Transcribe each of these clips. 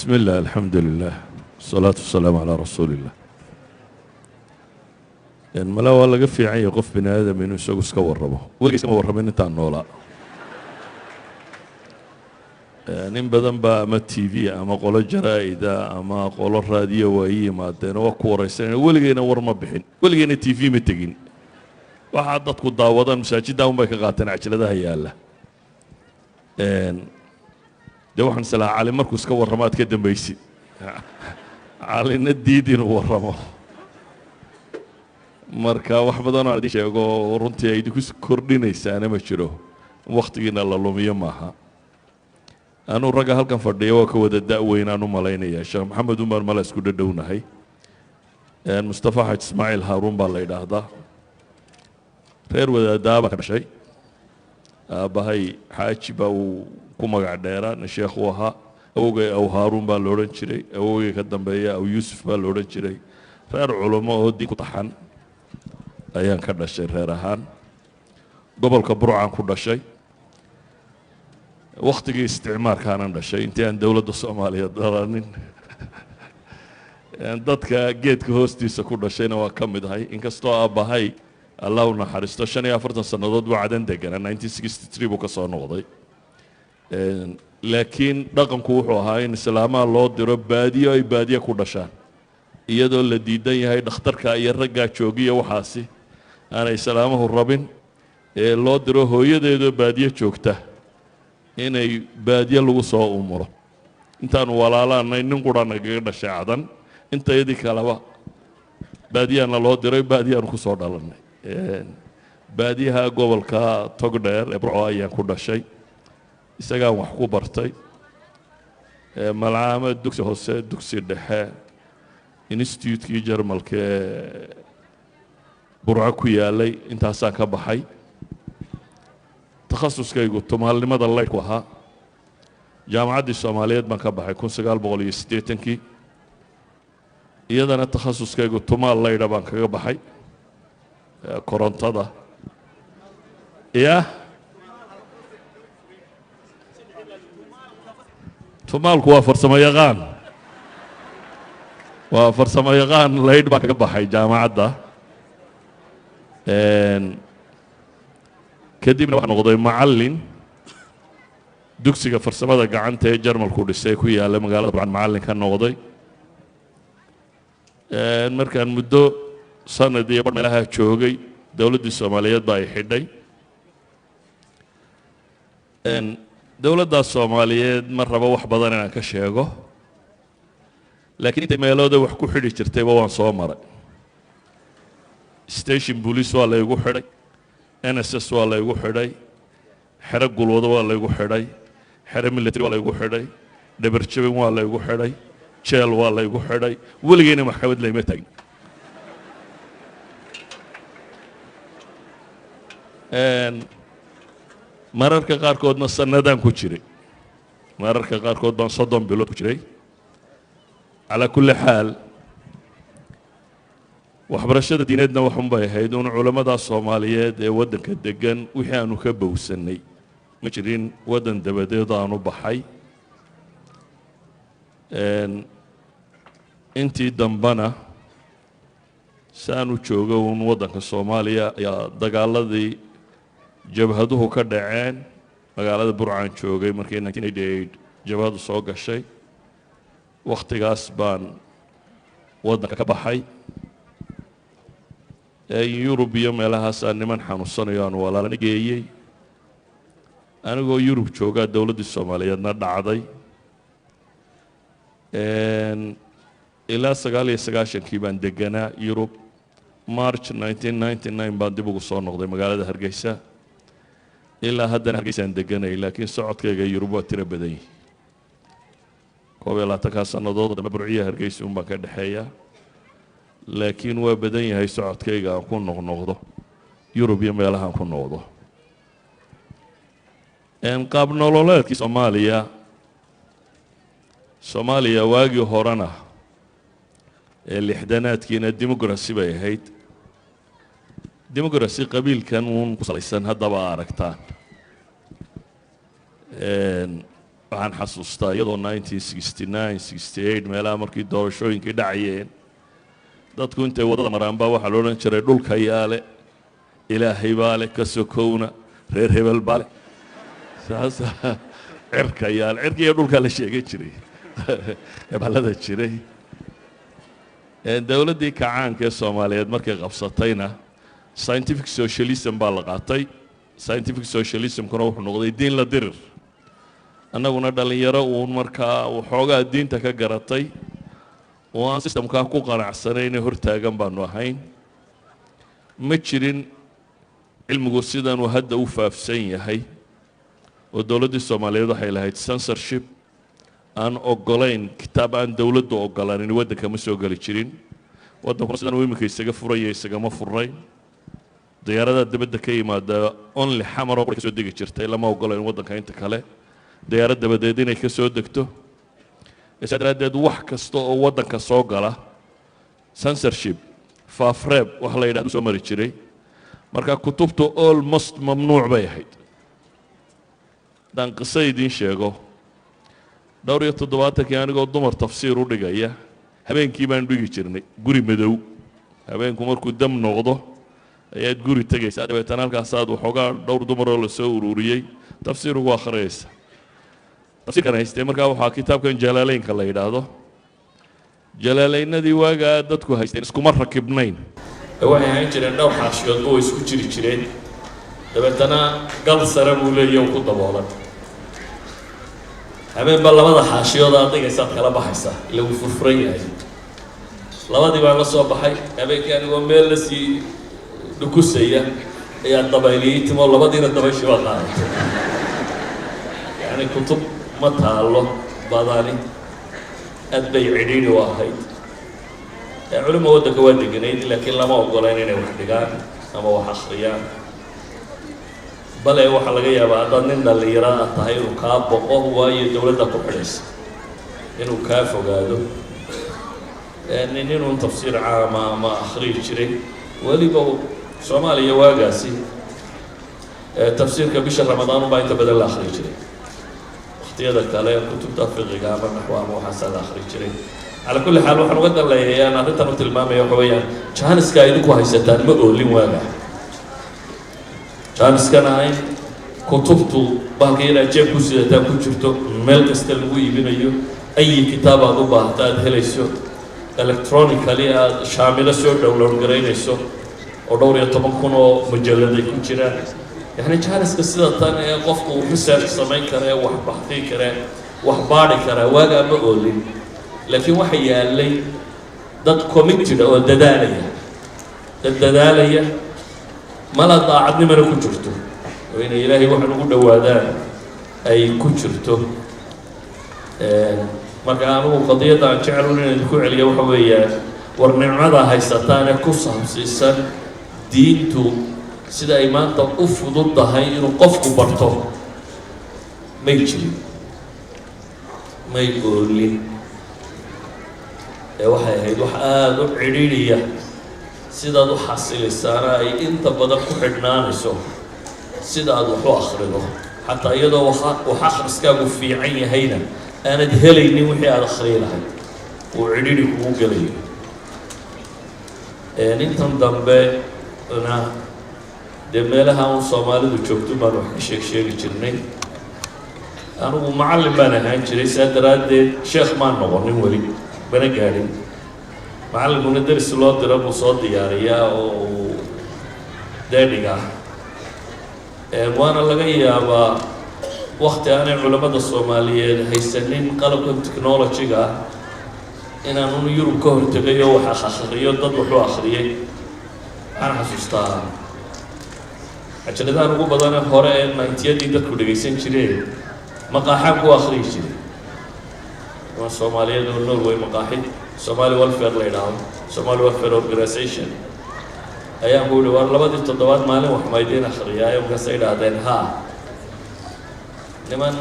بسم الله الحمد لله والصلاة والسلام على رسول الله. يعني ما لا والله قف يعني قف بني آدم إنه يسوق سكور ربه ولا يسوق ربه إنه تعنولا. يعني بدن با ما تي في أما قول الجرائد أما قول الراديو وهي ما تنا وكورة سنة ولا جينا ورما بحين ولا جينا تي في متجين. واحد ضد كود داوضان مساجد داوم بيك قاتنا عشان ده هي الله. ده واحد سلا على مركز كور رمات كده بيسي. على النديدين ورمه. marka wax badan oo sheego runtii ay ku kordhinaysaa ma jiro waqtigiina la lumiyo maaha anu raga halkan fadhiyo oo ka wada daaweynaan u maleynaya Sheekh Maxamed Umar Mala isku dhadhownahay Mustafa Xaj Ismaaciil Haruun baa la yiraahdaa reer wadaadaaba ka dhashay aabahay xaaji baa uu ku magac dheeraan sheekh uu ahaa awogay aw Haruun baa la oran jiray awogay ka dambeeya aw Yusuf baa la oran jiray reer culimo oo diin ku taxan ayaan ka dhashay reer ahaan gobolka Burcaan ku dhashay waqtigii isticmaalkaanan dhashay intii aan dawladda Soomaaliyeed dalanin dadka geedka hoostiisa ku dhashayna waa ka mid ahay inkastoo aabahay Allah u naxariisto 45 sanadood buu cadan deganaa 1963 buu ka soo noqday laakiin dhaqanku wuxuu ahaa in islaamaha loo diro baadiyo ay baadiyo ku dhashaan iyadoo la diidan yahay dhakhtarka iyo ragga joogiya waxaasi aanay islaamuhu rabin ee loo diro hooyadeedo baadiyo joogta inay baadiyo lagu soo umuro intaan walaalaanay nin quraan kaga dhashay cadan inta yadi kalaba baadiyana loo diray baadiyana ku soo dhalanay baadiyaha gobolka Togdheer ee Burco ayaan ku dhashay isagaan wax ku bartay malcaamad dugsi hoose dugsi dhexe institute-kii Jarmalka Burco ku yaalay intaasaan ka baxay takhasuskaygu Soomaalinimada leydku ahaa jaamacadda Soomaaliyeed baan ka baxay 1980kii iyadana takhasuskaygu Tumaal leyda baan kaga baxay korontada Tumaalku waa farsamo yaqaan وفرسما يقان ليد باك بحي جامعة دا كديبنا واحد نقضي معلن دوكسيكا فرسما دا قعنته جرمال كردستان كويا لما قال طبعا معلن كان نقضي مركان مدو سنة دي يبرم لها تشوغي دولة الصوماليات باي حدي دولة الصوماليات مرة بوح بدنا كشيغو لكن انت ميلوده wax ku xidhi jirtay waan soo maray station police waa la igu xidhay NSS waa la igu xidhay xero gulwada waa la igu xidhay xero military waa la igu xidhay dhabarjabin waa la igu xidhay jeel waa la igu xidhay waligeena maxkamad la ima tagin mararka qaarkoodna sanadaan ku jiray mararka qaarkood baan 30 bilood ku jiray على كل حال وحبرشة دينتنا وحن بيهيدون علماء الصوماليات ودن كدجن وحيانو كبوسني مجرين ودن دبدي ضانو بحي انتي دنبنا سانو تشوغون ودن كالصوماليا يا دقالذي جبهدوه كدعين مقالة برعان تشوغي مركين 1988 جبهدو صوغ الشي waqtigaas baan wadanka ka baxay Yurub iyo meelahaas aan niman xanuunsanayo aan walaalana geeyay anigoo Yurub jooga dawladda Soomaaliyeedna dhacday ilaa 99kii baan deganaa Yurub March 1999 baan dib ugu soo noqday magaalada Hargeysa ilaa haddana Hargeysa aan deganay laakiin socodkayga Yurub waa tiro badan yahay كوبي لا تكاسن ضد مبرعية هرجيس بان كدحية لكن وبدن هي سعود كيغا كون نقضه يوروبيا ميلها كون نقضه ان قبل نولولات كي سوماليا واجي هورانا اللي حدانات كينا الديمقراسي باي هيد ديمقراسي قبيل كان قصليسان هذا باركتان waxaan xasuustaa iyadoo 1969 68 meelaha markii doorashooyinkii dhacayeen dadku intay waddada maraan baa waxaa la odhan jiray dhulka yaale ilaahay baa leh ka sokowna reer hebel baa leh saasa cirka yaale cirka iyo dhulkaa la sheegan jiray heballada jiray dowladdii kacaanka ee soomaaliyeed markay qabsatayna scientific socialism baa la qaatay scientific socialismkuna wuxuu noqday diin la dirir annaguna dhallinyaro uun markaa waxoogaa diinta ka garatay oo aan sistamkaa ku qanacsanayne hortaagan baanu ahayn ma jirin cilmigu sidanuu hadda u faafsan yahay oo dowladdii soomaaliyeed waxay lahayd censorship aan ogolayn kitaab aan dowladdu ogolaanin waddanka ma soo geli jirin waddankuna sidan uu iminka isaga furaya isagama furnayn diyaaradaha dibadda ka yimaada only xamaroo ka soo degi jirtay lama ogolayn waddanka inta kale diyaarad dabadeed inay ka soo degto isaa daraaddeed wax kasta oo waddanka soo gala censorship faafreeb wax la yidhahdo soo mari jiray marka kutubtu almost mamnuuc bay ahayd haddaan qiso idiin sheego dhowr iyo toddobaatankii anigoo dumar tafsiir u dhigaya habeenkii baan dhigi jirnay guri madow habeenku markuu dam noqdo ayaad guri tegaysaa dabeetana halkaasaad waxoogaa dhowr dumaroo la soo ururiyey tafsiir ugu akhriyaysa tafsiirkan haystee markaa waxaa kitaabkan jalaaleynka la yidhaahdo jalaaleynadii waagaa dadku haysteen iskuma rakibnayn waxay ahayn jireen dhowr xaashiyoodba way isku jiri jireen dabeetana gal sare buu leeyahy ku daboolan habeenba labada xaashiyood aad dhigaysaad kala baxaysaa ila wuu furfuran yahay labadii baan la soo baxay habeenkii anigoo meel la sii dhukusaya ayaa dabayliyey timo labadiina dabayshii baa qaadatay yacni kutub ma taallo badani aad bay cidhiidhi u ahayd culimo waddanka waa deganayd laakiin lama ogolayn inay wax dhigaan ama wax akhriyaan bale waxaa laga yaabaa haddaad nin dhallinyaro ah tahay inuu kaa boqo waayo dowladda ku xidhaysa inuu kaa fogaado nin inuu tafsiir caama ama akhriyi jiray weliba soomaaliya waagaasi tafsiirka bisha ramadaan unbaa inta badan la akhriyi jiray waqtiyada kale kutubta fiqiga ama naxwa ama waxaasaa la akhriyi jiray على كل حال waxaan uga daleeyay aan arrintan u tilmaamayo waxa weeyaan jaaniska ay idinku haysataan ma oolin waaga jaaniskana ay kutubtu baalka inaad jeeb ku sidataan ku jirto meel kasta lagu iibinayo ay kitaab aad u baahato aad helayso electronically aad shaamilo soo download garaynayso oo dhowr iyo 10 kun oo mujalladay ku jiraan yani jaaniska sida tan ee qofku research samayn kara wax baxthi kara wax baari kara waaga ma oolin laakiin waxa yaalay dad committed oo dadaalaya mala daacadnimana ku jirto oo in ilaahay waxa ugu dhawaadaan ay ku jirto marka aanu qadiyada jecel inaan ku celiyo waxa weeyaan war nicmada haysataan ee ku saabsiisan diintu sida ay maanta u fududahay inuu qofku barto may jirin may oolin waxay ahayd wax aad u cidhiidhiya sidaad u xasilaysaana ay inta badan ku xidhnaanayso sida aad wax u akhrido xataa iyadoo wax akhriskaagu fiican yahayna aanad helaynin wixii aad akhriyi lahayd uu cidhiidhi kugu gelayo intan dambena dee meelaha un soomaalidu joogto baan wax ka sheegi jirnay anigu macallin baan ahaan jiray saa daraaddeed sheekh maan noqonin weli bana gaadhin macallinkuna daris loo diro buu soo diyaariyaa oo uu deedhiga waana laga yaabaa wakti aanay culamada soomaaliyeed haysanin qalabkan technology-ga inaan un yurub ka hortegayo wax akhriyo dad wuxuu akhriyay waxaan xasuustaa cajaladahan ugu badane hore ee 90yadii dadku dhegaysan jireen maqaaxaan ku akhriyi jiray Soomaaliyeed oo Norway maqaaxid Somali Welfare la yiraahdo Somali Welfare Organization ayaan ku dhawaan labadii toddobaad maalin wax maydeen akhriyaa oo ka sayraadeen niman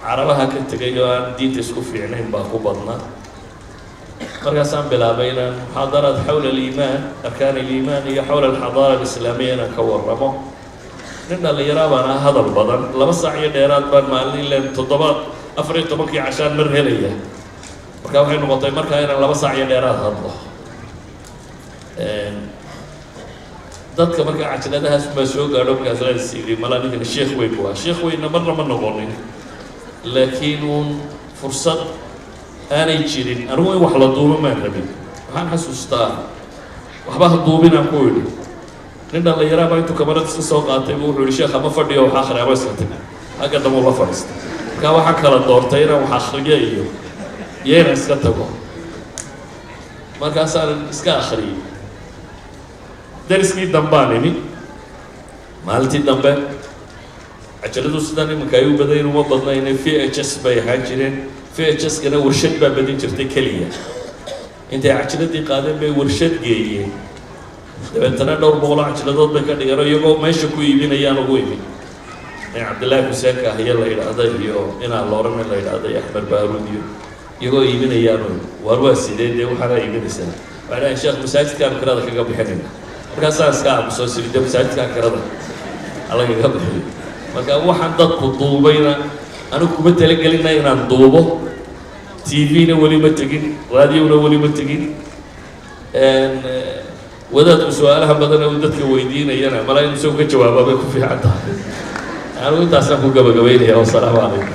carabaha ka tagay oo aan diinta isku fiicnayn baa ku badnaa markaasaan bilaabay inaan muxaadaraad xawla al-iimaan arkaan al-iimaan iyo xawla al-xadaara al-islaamiyya inaan ka warramo nin dhallinyaraa baan ah hadal badan 2 saac iyo dheeraad baan maalin ileen 14 cashaan mar helaya marka waxay noqotay markaa inaan 2 saac iyo dheeraad hadlo dadka markaa cajaladahaas baa soo gaadho markaas la siiyay mala ninkan sheekh weyn waa sheekh weyn marna ma noqonin laakiin uun fursad aanay jirin anigu in wax la duubo maan rabin waxaan xasuustaa waxba ha duubinaan ku yidhi nin dhallinyaraa baa intuu kamarad iska soo qaatay buu wuxuu yidhi sheekha ma fadhiyo wax akhriya ma iska tagin hagga dambe la fadhiistay markaa waxaan kala doortay inaan wax akhriyo iyo inaan iska tago markaasaan iska akhriyey dariskii dambaan imi maalintii dambe cajaladu sidan iminka ay u badayn uma badnayna VHS bay ahaan jireen VHS-kana warshad baa badin jirtay keliya intay cajaladii qaadeen bay warshad geeyeen dabeetana dhowr boqol cajaladood bay ka dhigeen iyagoo meesha ku iibinayaan ugu imin cabdillaahi xuseen kaahiye la yidhaahda iyo inaan loorana la yidhaahda iyo axmed baaruud iyo iyagoo iibinayaan waar waa sidee dee waxaana iibinaysaa waxay dhahayn sheekh masaajidkaan kirada kaga bixinayna markaasaa iska aamusoo sirida masaajidkaan kirada alagaga bixiyo marka waxaan dadku duubayna anigu kuma talagelina inaan duubo TV-na weli ma tegin raadiyona weli ma tegin wadaadku su-aalaha badan uu dadka weydiinayana mala in isagu ka jawaaba bay ku fiican tahay anigu intaasaan ku gabagabaynaya wasalaamu calaykum